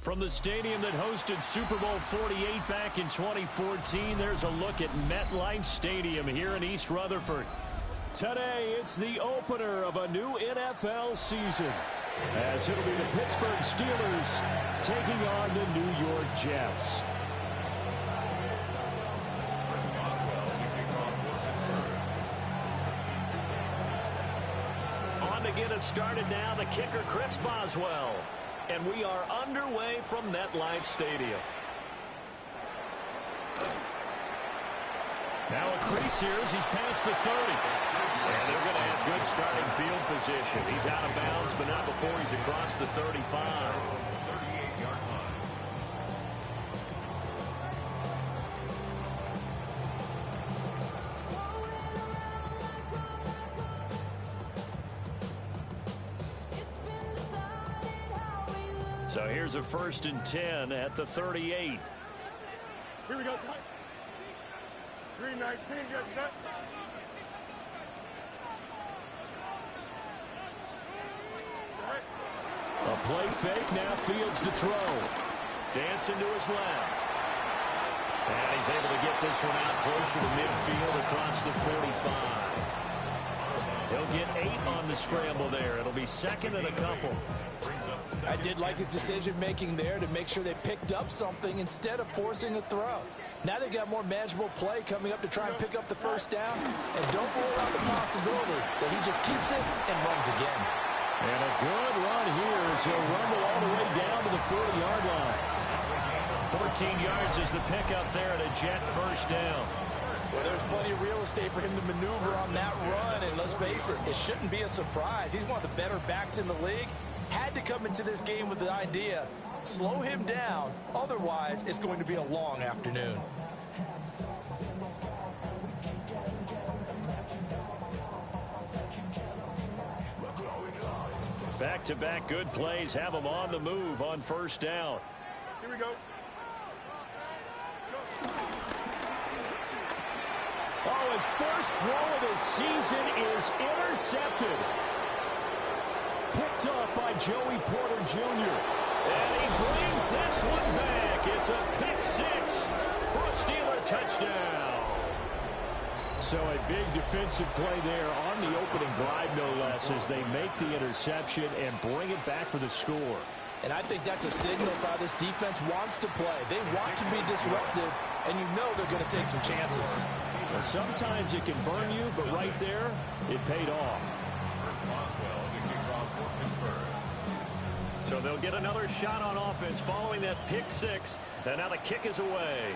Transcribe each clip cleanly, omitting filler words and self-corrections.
From the stadium that hosted Super Bowl 48 back in 2014, there's a look at MetLife Stadium here in East Rutherford. Today, it's the opener of a new NFL season, as it'll be the Pittsburgh Steelers taking on the New York Jets. On to get us started now, the kicker, Chris Boswell. And we are underway from MetLife Stadium. Now a crease here as he's past the 30. And they're going to have good starting field position. He's out of bounds, but not before he's across the 35. So here's a 1st and 10 at the 38. Here we go. 319, get set. A play fake, now Fields to throw. Dancing to his left. And he's able to get this one out closer to midfield across the 45. He'll get 8 on the scramble there. It'll be 2nd and a couple. I did like his decision-making there to make sure they picked up something instead of forcing a throw. Now they've got more manageable play coming up to try and pick up the 1st down. And don't rule out the possibility that he just keeps it and runs again. And a good run here as he'll rumble all the way down to the 40-yard line. 14 yards is the pickup there at a Jet 1st down. Well, there's plenty of real estate for him to maneuver on that run. And let's face it, it shouldn't be a surprise. He's one of the better backs in the league. Had to come into this game with the idea, slow him down, otherwise it's going to be a long afternoon. Back-to-back good plays have him on the move on 1st down. Here we go. Oh, his first throw of the season is intercepted. Picked up by Joey Porter Jr. And he brings this one back. It's a pick 6 for a Steeler touchdown. So a big defensive play there on the opening drive, no less, as they make the interception and bring it back for the score. And I think that's a signal for how this defense wants to play. They want to be disruptive, and you know they're going to take some chances. Well, sometimes it can burn you, but right there, it paid off. So they'll get another shot on offense following that pick 6. And now the kick is away.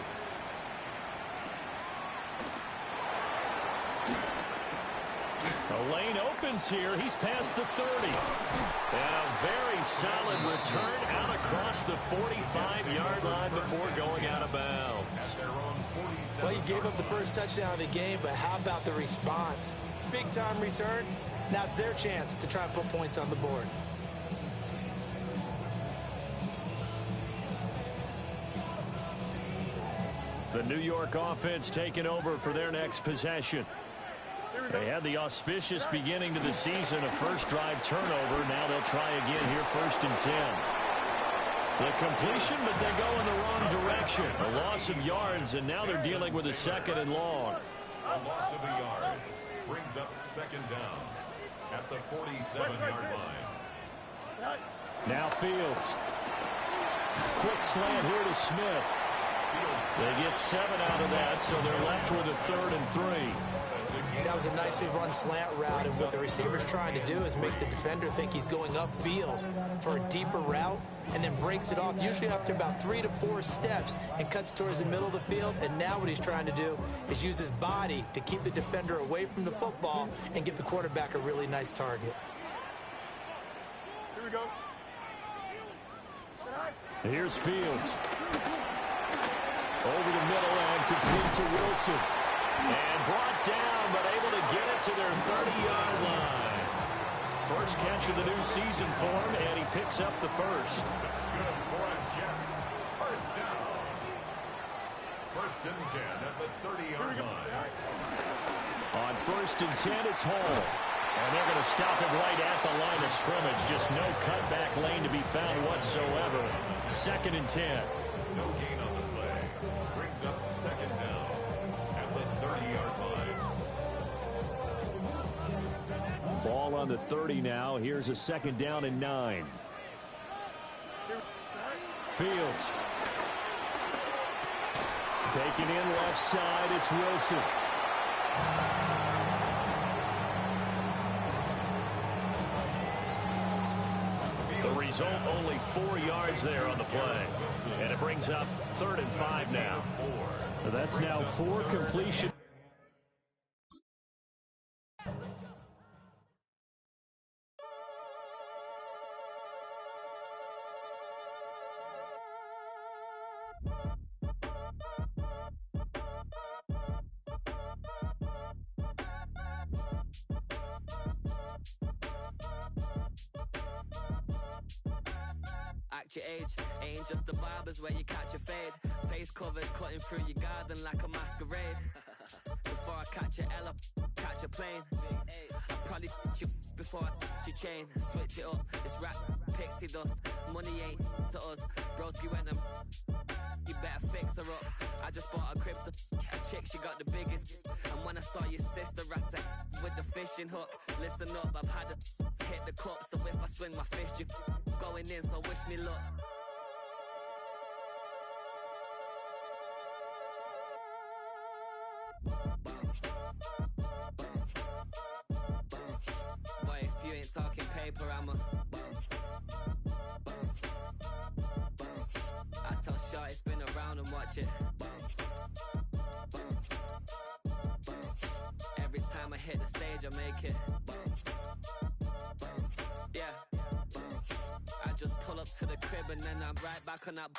The lane opens here. He's past the 30. And a very solid return out across the 45-yard line before going out of bounds. Well, he gave up the first touchdown of the game, but how about the response? Big-time return. Now it's their chance to try and put points on the board. The New York offense taking over for their next possession. They had the auspicious beginning to the season, a first drive turnover. Now they'll try again here, 1st and 10. The completion, but they go in the wrong direction. A loss of yards, and now they're dealing with a 2nd and long. A loss of a yard brings up 2nd down at the 47-yard line. Now Fields. Quick slant here to Smith. They get 7 out of that, so they're left with a 3rd and 3. That was a nicely run slant route, and what the receiver's trying to do is make the defender think he's going upfield for a deeper route, and then breaks it off, usually after about 3 to 4 steps, and cuts towards the middle of the field. And now what he's trying to do is use his body to keep the defender away from the football and give the quarterback a really nice target. Here we go. Here's Fields. Over the middle and complete to Wilson. And brought down, but able to get it to their 30-yard line. First catch of the new season for him, and he picks up the first. That's good for a Jets. 1st down. 1st and 10 at the 30-yard line. On 1st and 10, it's Hall. And they're going to stop it right at the line of scrimmage. Just no cutback lane to be found whatsoever. 2nd and 10. No gain on the play. Brings up 2nd down at the 30-yard line. Ball on the 30 now. Here's a 2nd down and 9. Fields. Taken in left side. It's Wilson. The result, only 4 yards there on the play. And it brings up 3rd and 5 now. That's now 4 completions. Act your age, ain't just the barbers where you catch a fade. Face covered, cutting through your garden like a masquerade. Before I catch a L, catch a plane. I probably you before I your chain. Switch it up, it's rap, pixie dust. Money ain't to us. Broski went and you better fix her up. I just bought a crib to a chick, she got the biggest. And when I saw your sister at it with the fishing hook, listen up, I've had to hit the cup. So if I swing my fist, you going in, so wish me luck. Boy, if you ain't talking paper, I'm a I tell Shorty spin around and watch it. Every time I hit the stage, I make it. Yeah. I just pull up to the crib and then I'm right back on that.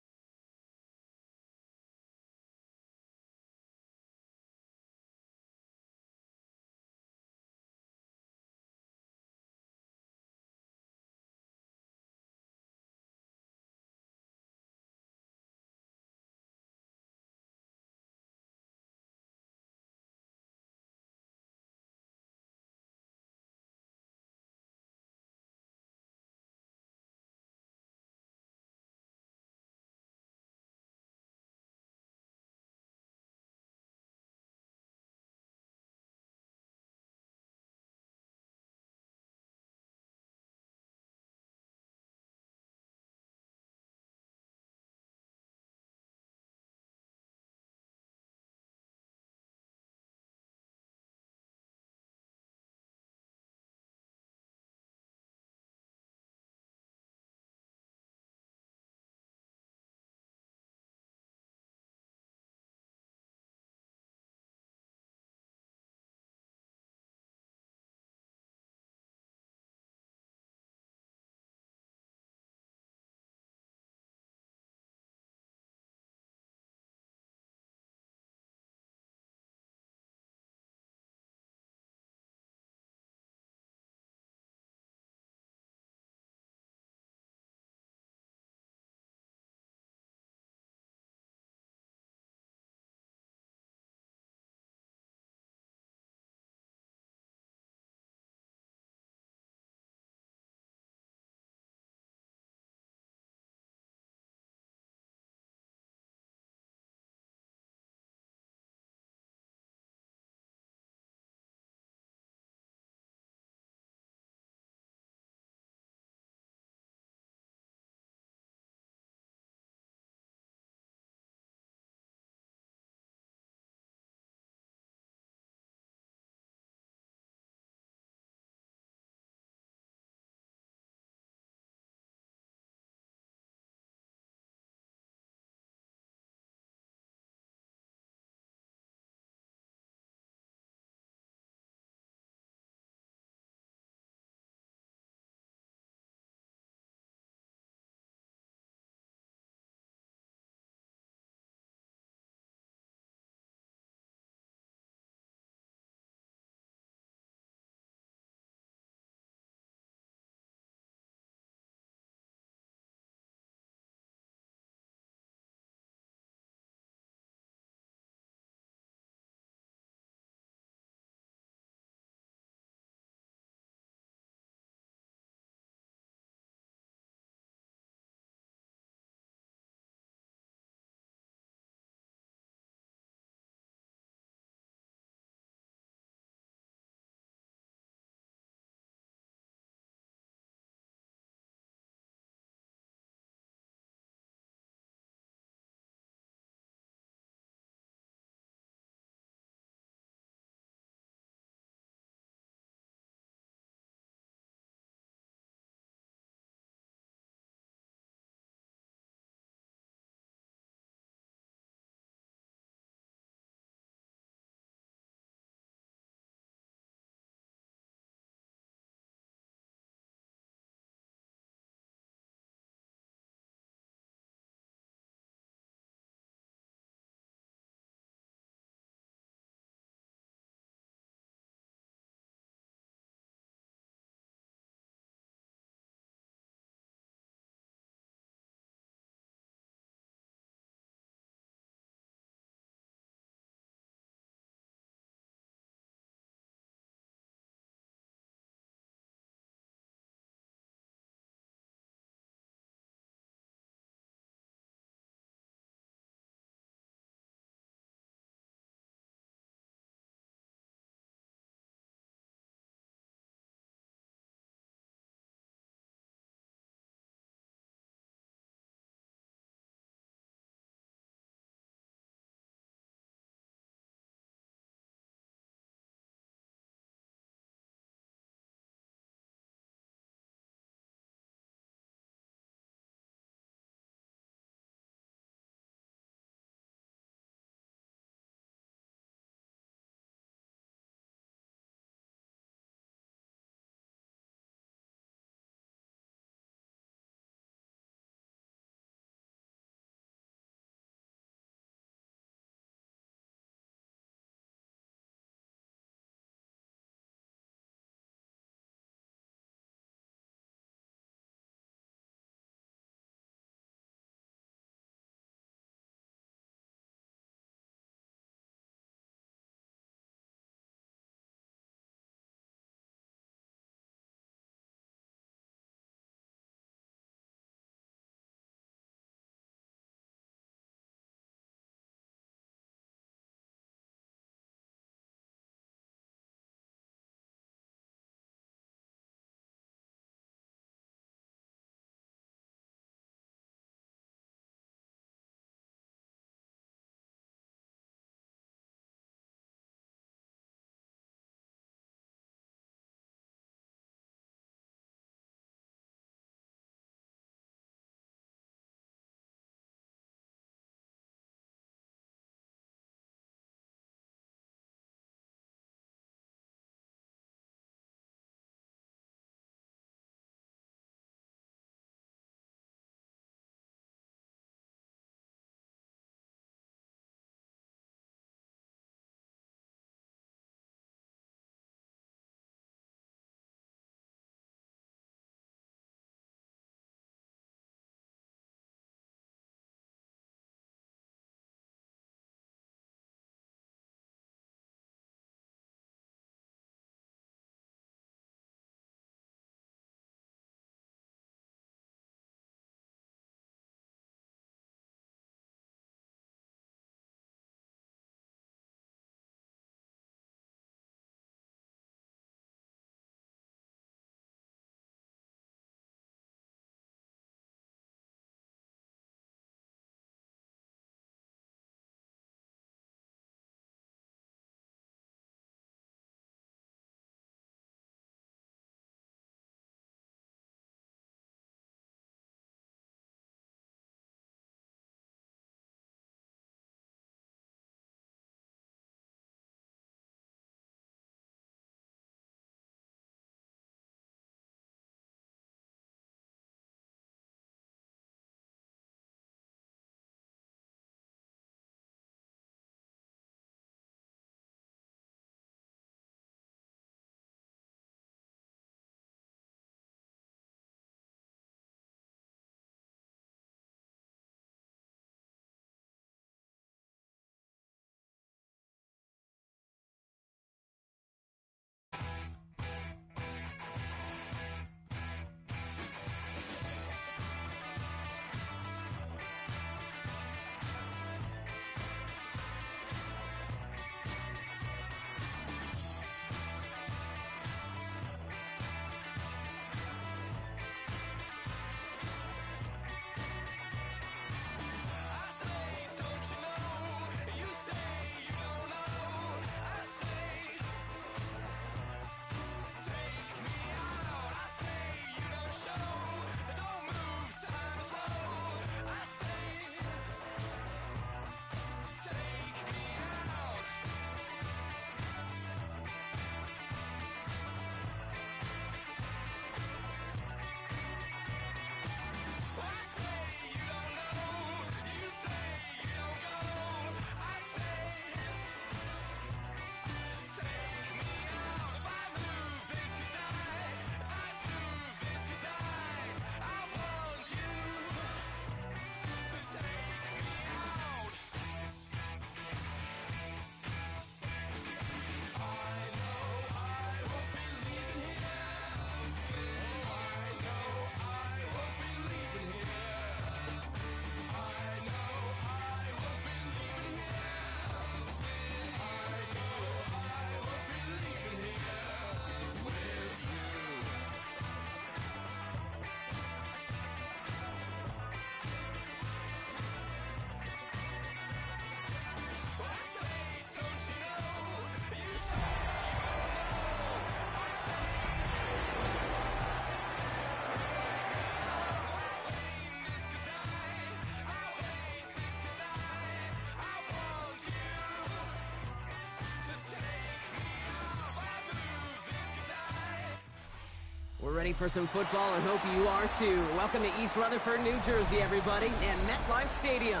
ready for some football, and hope you are too. Welcome to East Rutherford, New Jersey, everybody, and MetLife Stadium.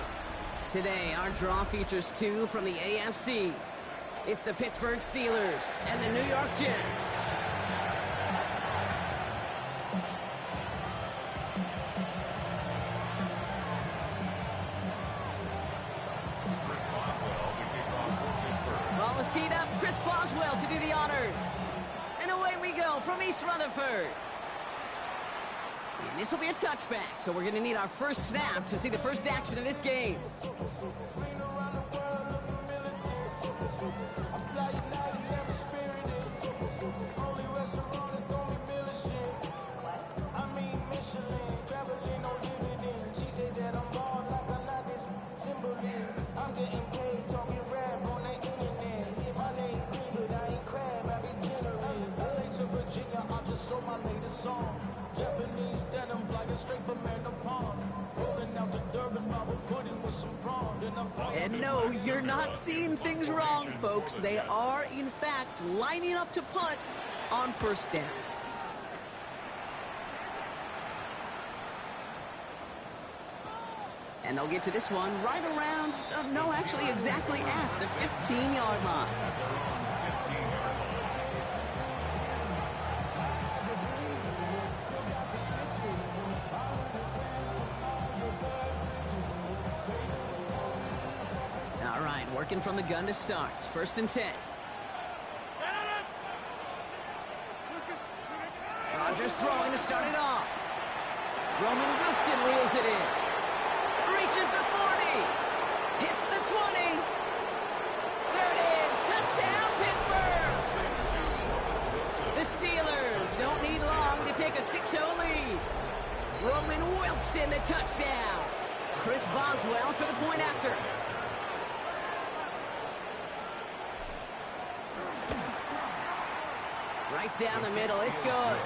Today, our draw features two from the AFC. It's the Pittsburgh Steelers and the New York Jets. Ball is teed up. Chris Boswell to do the honors. And away we go from East Rutherford. And this will be a touchback, so we're going to need our first snap to see the first action of this game. And no, you're not seeing things wrong, folks. They are, in fact, lining up to punt on first down. And they'll get to this one right around, no, actually exactly at the 15-yard line. All right, working from the gun to start. 1st and 10. Rodgers throwing to start it off. Roman Wilson reels it in. Reaches the 40. Hits the 20. There it is. Touchdown, Pittsburgh. The Steelers don't need long to take a 6-0 lead. Roman Wilson, the touchdown. Chris Boswell for the point after. Right down the middle, it's good.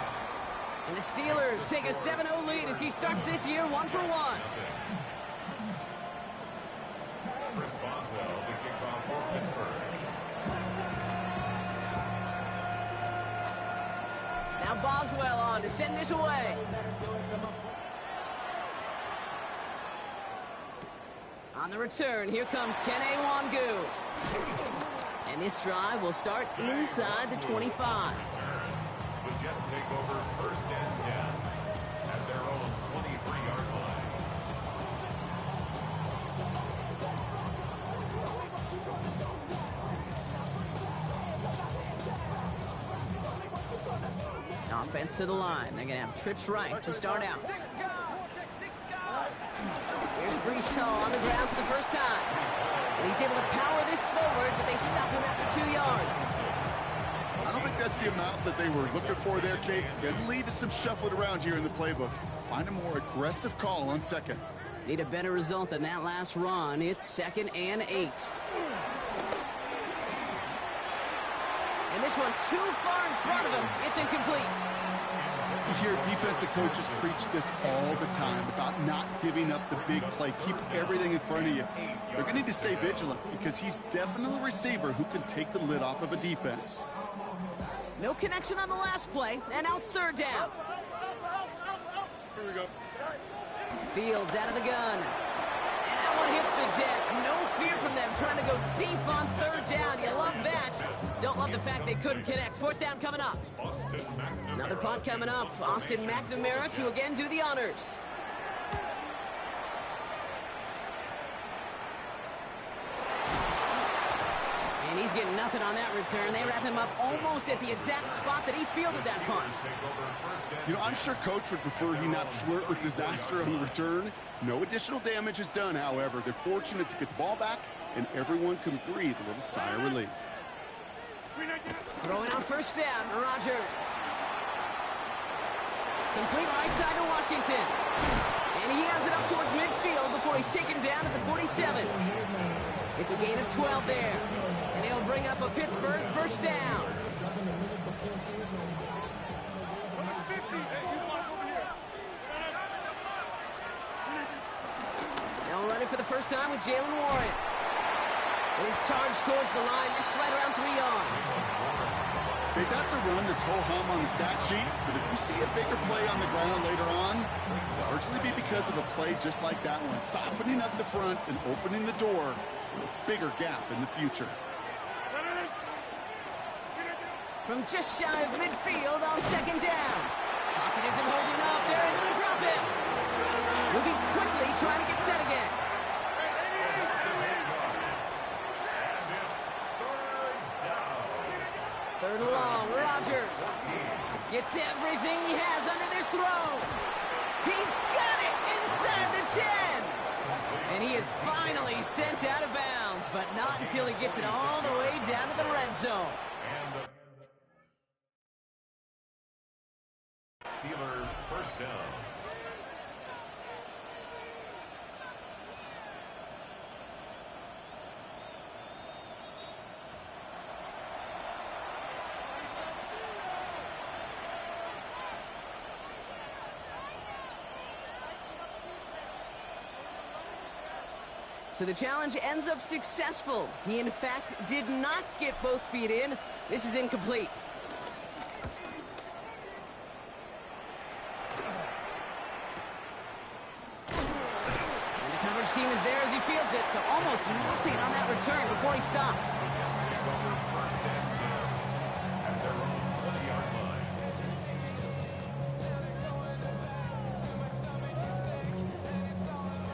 And the Steelers take a 7-0 lead as he starts this year 1-for-1. Chris Boswell, the kickoff for Pittsburgh. Now Boswell on to send this away. On the return, here comes Kene Nwangwu. And this drive will start inside the 25. The Jets take over 1st and 10 at their own 23-yard line. Offense to the line. They're going to have trips right to start out. Here's Breece Hall on the ground for the first time. And he's able to power this forward, but they stop him after 2 yards. I don't think that's the amount that they were looking for there, Kate. It'll lead to some shuffling around here in the playbook. Find a more aggressive call on second. Need a better result than that last run. It's 2nd and 8. And this one too far in front of him. It's incomplete. You hear defensive coaches preach this all the time about not giving up the big play. Keep everything in front of you. They're going to need to stay vigilant because he's definitely a receiver who can take the lid off of a defense. No connection on the last play, and now it's 3rd down. Here we go. Fields out of the gun. And that one hits the deck. No fear from them trying to go deep on 3rd down. You love that. Don't love the fact they couldn't connect. 4th down coming up. Another punt coming up. Austin McNamara to again do the honors. And he's getting nothing on that return. They wrap him up almost at the exact spot that he fielded that punt. You know, I'm sure Coach would prefer he not flirt with disaster on the return. No additional damage is done, however. They're fortunate to get the ball back, and everyone can breathe a little sigh of relief. Throwing on 1st down, Rodgers. Complete right side to Washington. And he has it up towards midfield before he's taken down at the 47. It's a gain of 12 there. And he'll bring up a Pittsburgh 1st down. Now running for the first time with Jaylen Warren. And he's charged towards the line. That's right around 3 yards. Okay, that's a run that's ho-hum on the stat sheet, but if you see a bigger play on the ground later on, it'll largely be because of a play just like that one, softening up the front and opening the door for a bigger gap in the future. From just shy of midfield on second down. Pocket isn't holding up. They're able to drop it. Moving quickly, trying to get set again. Third and long, Rodgers gets everything he has under this throw. He's got it inside the 10. And he is finally sent out of bounds, but not until he gets it all the way down to the red zone. Steelers first down. So the challenge ends up successful. He, in fact, did not get both feet in. This is incomplete. And the coverage team is there as he fields it, so almost nothing on that return before he stopped.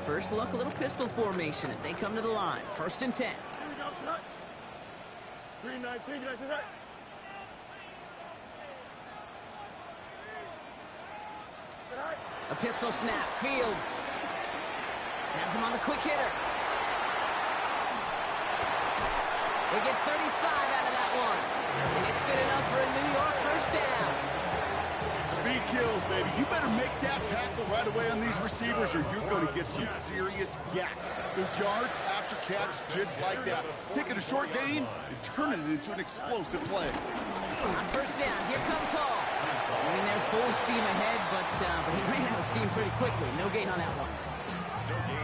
First look, a little pistol formation as they come to the line. First and 10. 3-19, a pistol snap. Fields has him on the quick hitter. They get 35 out of that one. And it's good enough for a New York first down. Speed kills, baby. You better make that tackle right away on these receivers or you're going to get some serious yak. Those yards after catch just like that. Taking a short gain and turning it into an explosive play. On first down, here comes Hall. Running there full steam ahead, but he ran out of steam pretty quickly. No gain on that one.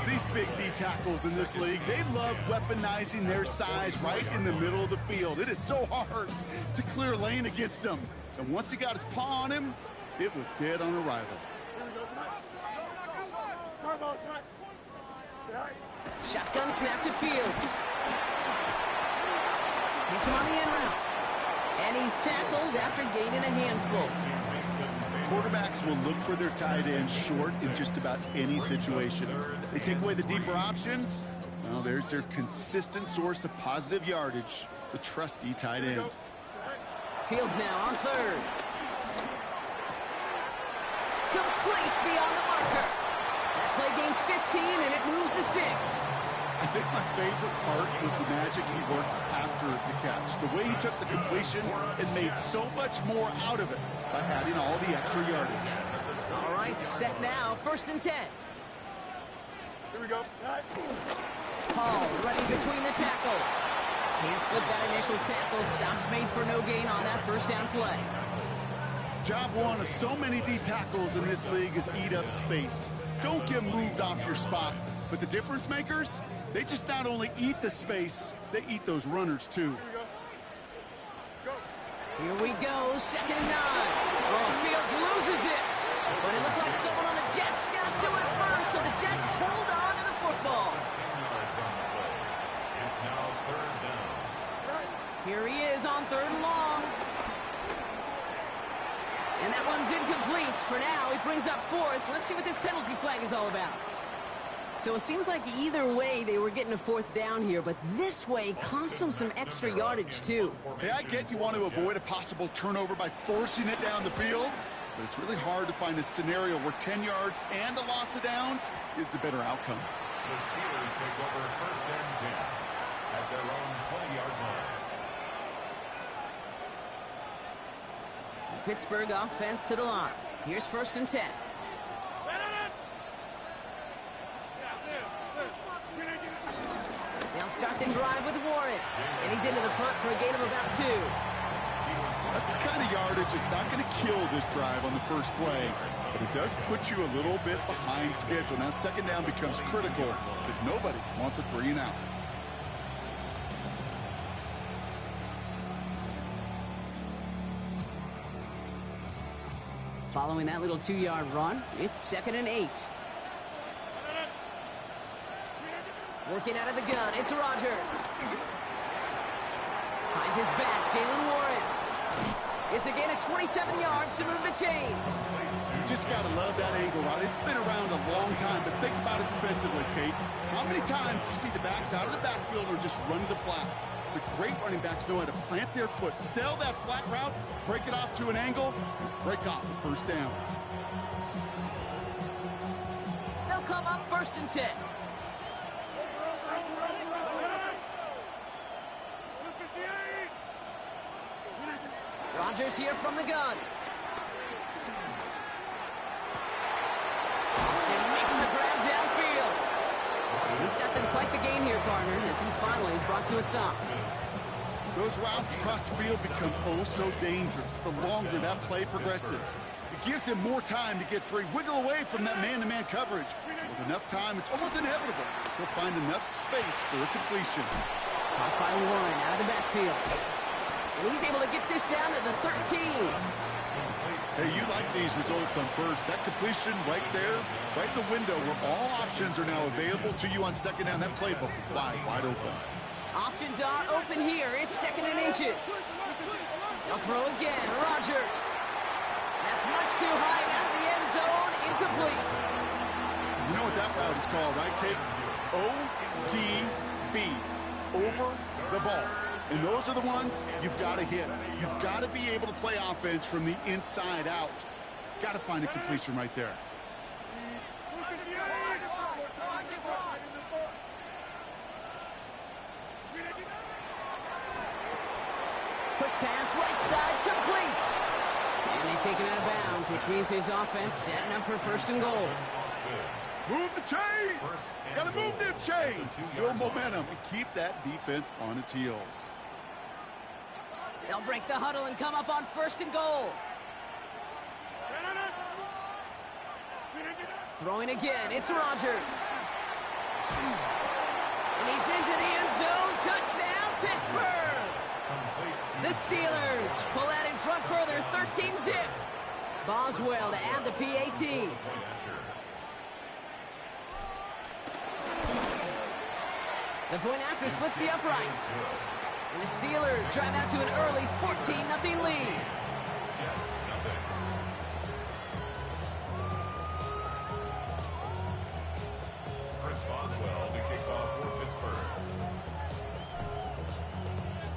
These big D tackles in this league, they love weaponizing their size right in the middle of the field. It is so hard to clear lane against them. And once he got his paw on him, it was dead on arrival. Shotgun snap to Fields. Hits him on the end route. And he's tackled after gaining a handful. Quarterbacks will look for their tight end short in just about any situation. They take away the deeper options. Well, there's their consistent source of positive yardage, the trusty tight end. Fields now on third. Complete beyond the marker. That play gains 15 and it moves the sticks. I think my favorite part was the magic he worked after the catch. The way he took the completion and made so much more out of it by adding all the extra yardage. All right, set now. First and 10. Here we go. Hall running between the tackles. Can't slip that initial tackle. Stops made for no gain on that first down play. Job one of so many D tackles in this league is eat up space. Don't get moved off your spot. But the difference makers, they just not only eat the space, they eat those runners too. Here we go, second and 9. Oh, Fields loses it. But it looked like someone on the Jets got to it first, so the Jets hold on to the football. It's now third down. Here he is on third and long. And that one's incomplete. For now, he brings up fourth. Let's see what this penalty flag is all about. So it seems like either way they were getting a fourth down here, but this way cost them some extra yardage too. Hey, I get you want to avoid a possible turnover by forcing it down the field, but it's really hard to find a scenario where 10 yards and a loss of downs is the better outcome. The Steelers take over first and 10 at their own 20-yard line. Pittsburgh offense to the line. Here's first and 10. They'll start the drive with Warren. And he's into the front for a gain of about 2. That's the kind of yardage that's not going to kill this drive on the first play, but it does put you a little bit behind schedule. Now second down becomes critical because nobody wants a 3 and out. Following that little 2-yard run, it's 2nd and 8. Working out of the gun, it's Rodgers. Finds his back, Jaylen Warren. It's again at 27 yards to move the chains. You just got to love that angle route. It's been around a long time, but think about it defensively, Kate. How many times do you see the backs out of the backfield or just run to the flat? The great running backs know how to plant their foot, sell that flat route, break it off to an angle, and break off the first down. They'll come up 1st and 10. Rodgers here from the gun. Austin makes the grab downfield. And he's got them quite the gain here, partner, as he finally is brought to a stop. Those routes across the field become oh so dangerous the longer that play progresses. It gives him more time to get free, wiggle away from that man-to-man coverage. With enough time, it's almost inevitable. He'll find enough space for a completion. Caught by Warren out of the backfield. And he's able to get this down to the 13. Hey, you like these results on first. That completion right there, right in the window where all options are now available to you on 2nd down. That playbook wide open. Options are open here. It's 2nd and inches. They'll throw again. Rodgers. That's much too high and out of the end zone. Incomplete. You know what that route is called, right, Kate? OTB. Over the ball. And those are the ones you've got to hit. You've got to be able to play offense from the inside out. Got to find a completion right there. Quick pass, right side, complete. And they take him out of bounds, which means his offense setting up for 1st and goal. Move the chains! Got to move them chains! Build momentum and keep that defense on its heels. They'll break the huddle and come up on 1st and goal. Throwing again, it's Rodgers. And he's into the end zone. Touchdown, Pittsburgh! The Steelers pull out in front further, 13-zip. Boswell to add the PAT. The point after splits the uprights. And the Steelers drive out to an early 14-0 lead. Chris Boswell to kick off for Pittsburgh.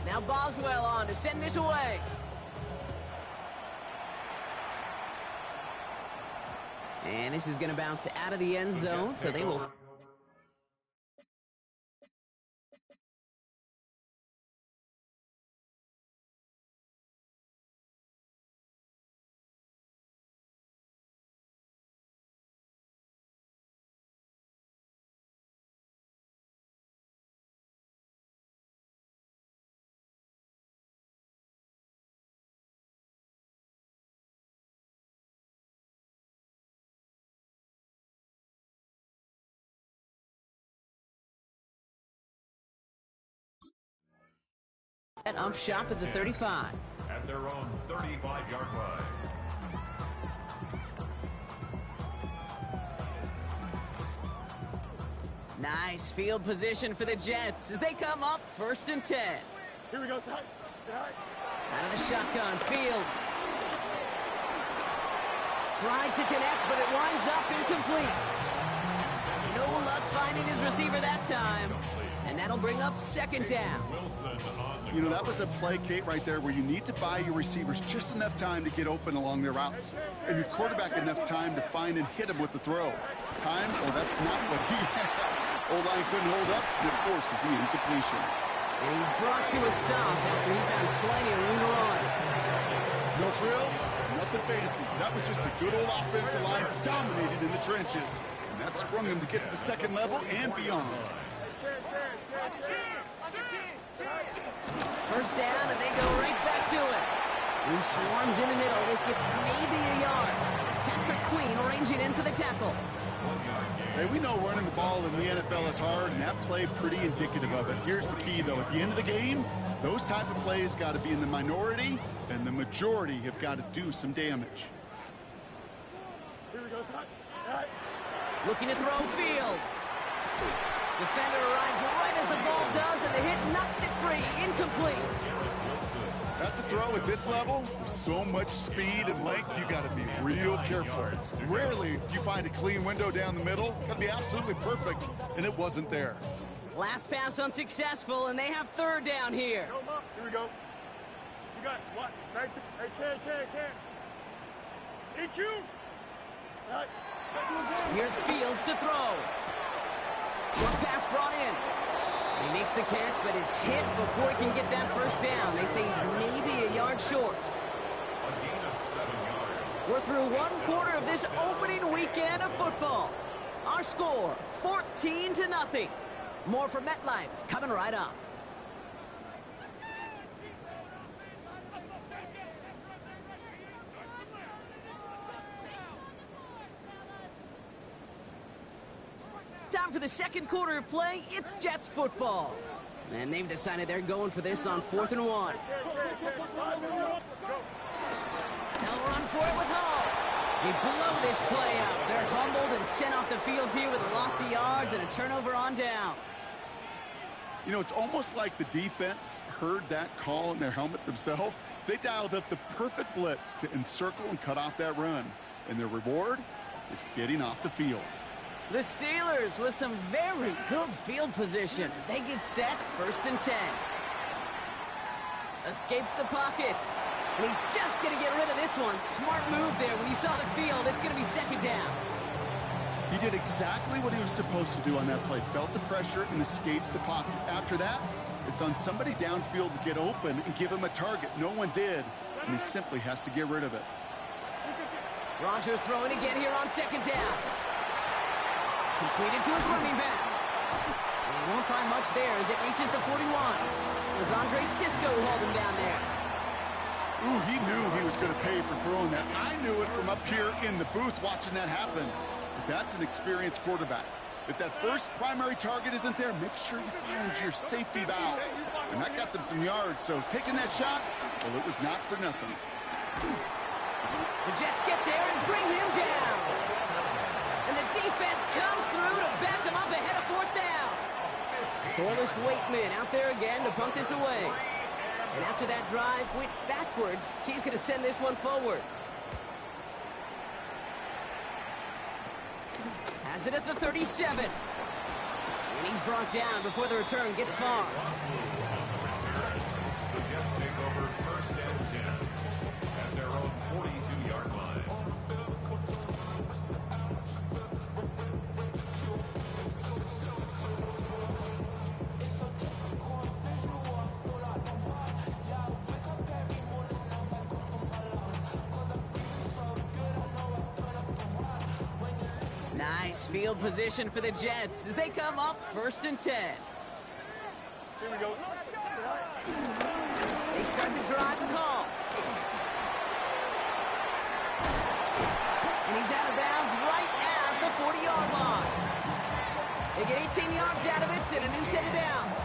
Now Boswell on to send this away. And this is going to bounce out of the end zone, so they will... Up shop at the 35. At their own 35-yard line. Nice field position for the Jets as they come up 1st and 10. Here we go, Ty. Out of the shotgun, Fields. Tried to connect, but it winds up incomplete. No luck finding his receiver that time. And that'll bring up 2nd down. You know, that was a play, Kate, right there where you need to buy your receivers just enough time to get open along their routes. And your quarterback enough time to find and hit him with the throw. Time? Oh, that's not what he had. O-line couldn't hold up, and it forces the incompletion. And he's brought to a stop after he found plenty of room to run. No frills, nothing fancy. That was just a good old offensive line dominated in the trenches. And that sprung him to get to the 2nd level and beyond. 1st down, and they go right back to it. He swarms in the middle. This gets maybe a yard. Patrick Queen arranging in for the tackle. Hey, we know running the ball in the NFL is hard, and that play pretty indicative of it. Here's the key, though. At the end of the game, those type of plays got to be in the minority, and the majority have got to do some damage. Here we go, son. All right. Looking to throw Fields. Defender arrives right as the ball does, and the hit knocks it free. Incomplete. That's a throw at this level. With so much speed and length, you got to be real careful. Rarely do you find a clean window down the middle. Got to be absolutely perfect, and it wasn't there. Last pass unsuccessful, and they have third down here. Go, Mom. Here we go. You got what? 19. Hey, can. EQ. All right. Here's Fields to throw. Short pass brought in. He makes the catch, but is hit before he can get that first down. They say he's maybe a yard short. A gain of 7 yards. We're through one quarter of this opening weekend of football. Our score, 14-0. More from MetLife coming right up. Time for the second quarter of play. It's Jets football. And they've decided they're going for this on 4th and 1. They'll run for it with Hall. They blow this play up. They're humbled and sent off the field here with a loss of yards and a turnover on downs. You know, it's almost like the defense heard that call in their helmet themselves. They dialed up the perfect blitz to encircle and cut off that run. And their reward is getting off the field. The Steelers with some very good field position as they get set, 1st and 10. Escapes the pocket. And he's just going to get rid of this one. Smart move there. When he saw the field, it's going to be 2nd down. He did exactly what he was supposed to do on that play. Felt the pressure and escapes the pocket. After that, it's on somebody downfield to get open and give him a target. No one did, and he simply has to get rid of it. Rodgers throwing again here on 2nd down. Completed to his running back. And he won't find much there as it reaches the 41. It was Andre Cisco who hauled him down there. Ooh, he knew he was going to pay for throwing that. I knew it from up here in the booth watching that happen. But that's an experienced quarterback. If that first primary target isn't there, make sure you find your safety valve. And that got them some yards, so taking that shot, well, it was not for nothing. The Jets get there and bring him down. And the defense comes through to back him up ahead of 4th down. Corliss Waitman out there again to punt this away. And after that drive went backwards, he's going to send this one forward. Has it at the 37. And he's brought down before the return gets far. The Jets take over 1st and 10 at their own 42-yard line. Nice field position for the Jets as they come up 1st and 10. Here we go. They start the drive with Hall. And he's out of bounds right at the 40-yard line. They get 18 yards out of it and a new set of downs.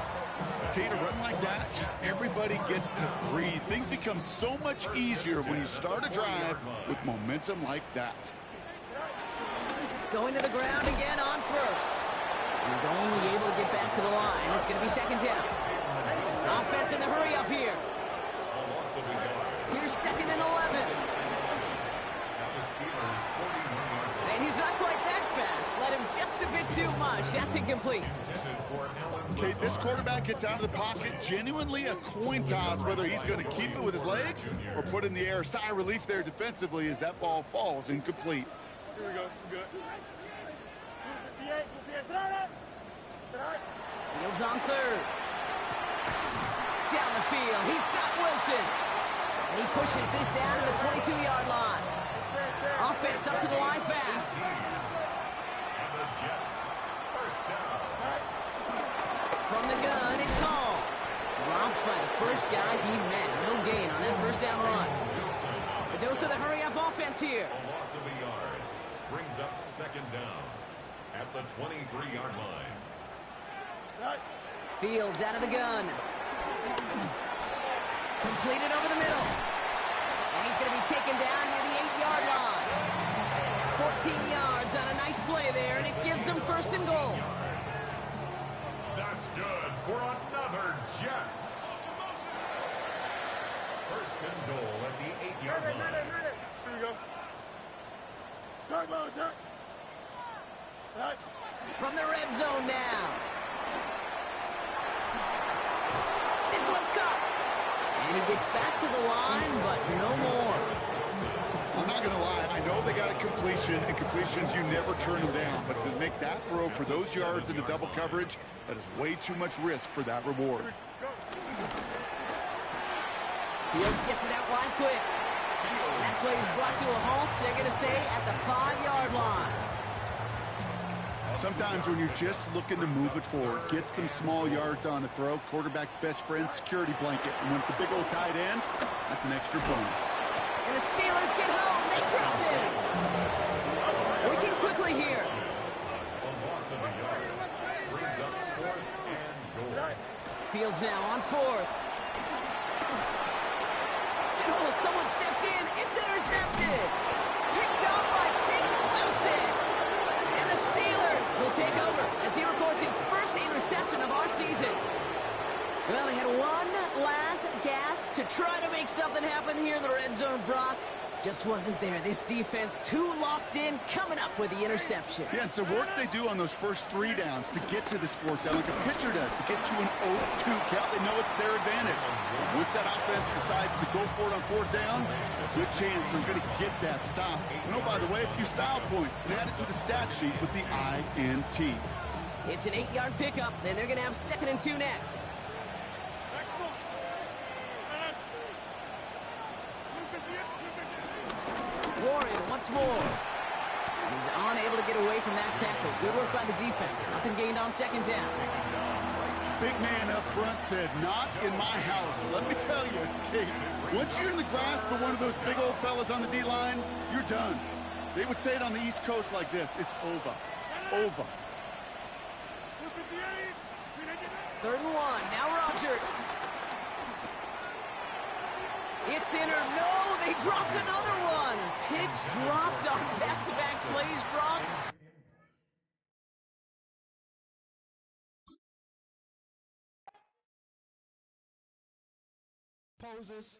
Okay, to run like that, just everybody gets to breathe. Things become so much easier when you start a drive with momentum like that. Going to the ground again on 1st. He's only able to get back to the line. It's going to be 2nd down. Offense in the hurry up here. Here's 2nd and 11. And he's not quite that fast. Let him just a bit too much. That's incomplete. Okay, this quarterback gets out of the pocket. Genuinely a coin toss whether he's going to keep it with his legs or put it in the air. Sigh of relief there defensively as that ball falls incomplete. Here we go. Good. Fields on 3rd. Down the field. He's got Wilson. And he pushes this down to the 22-yard line. Offense up to the line fast. And the Jets, 1st down. From the gun, it's Hall. Dropped by the first guy he met. No gain on that 1st down run. The dose of the hurry-up offense here. A loss of a yard brings up 2nd down at the 23-yard line. Fields out of the gun. Completed over the middle. And he's going to be taken down near the 8-yard line. 14 yards on a nice play there, and it gives them first and goal. That's good for another Jets. First and goal at the 8-yard line. Here we go. Turn, Lois, turn. Right. From the red zone now. This one's caught. And he gets back to the line, but no more. I'm not going to lie. I know they got a completion, and completions, you never turn them down. But to make that throw for those yards into double coverage, that is way too much risk for that reward. Fields gets it out wide quick. And that play is brought to a halt, so they're going to say at the 5-yard line. Sometimes when you're just looking to move it forward, get some small yards on a throw, quarterback's best friend, security blanket. And when it's a big old tight end, that's an extra bonus. And the Steelers get home. They drop him. Working quickly here. A loss of a yard brings up 4th and goal. Fields now on 4th. And oh, someone stepped in. It's intercepted. Picked up by Peyton Wilson. And the Steelers will take over as he records his first interception of our season. Well, they had one last gasp to try to make something happen here in the red zone, Brock. Just wasn't there. This defense too locked in, coming up with the interception. Yeah, it's the work they do on those first 3 downs to get to this 4th down, like a pitcher does, to get to an 0-2 count. They know it's their advantage. Once that offense decides to go for it on 4th down, good chance they're going to get that stop. And oh, by the way, a few style points. They added to the stat sheet with the INT. It's an 8-yard pickup, then they're going to have 2nd and 2 next. Warren once more. He's unable to get away from that tackle. Good work by the defense. Nothing gained on 2nd down. Big man up front said, not in my house. Let me tell you, Kate, once you're in the grasp of one of those big old fellas on the D-line, you're done. They would say it on the East Coast like this. It's over. Over. 3rd and 1. Now Rodgers. It's in or no, they dropped another one. Picks dropped on back-to-back plays, Brock. Poses.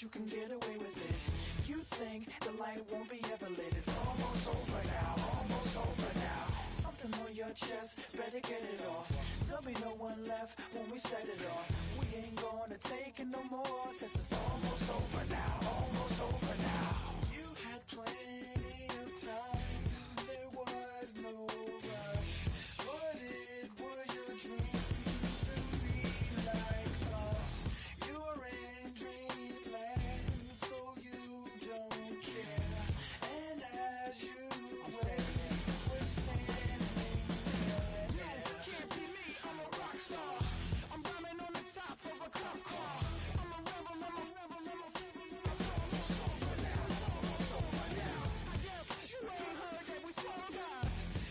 You can get away with it. You think the light won't be ever lit. It's almost over now, almost over now. Something on your chest, better get it off. There'll be no one left when we set it off. We ain't gonna take it no more, since it's almost over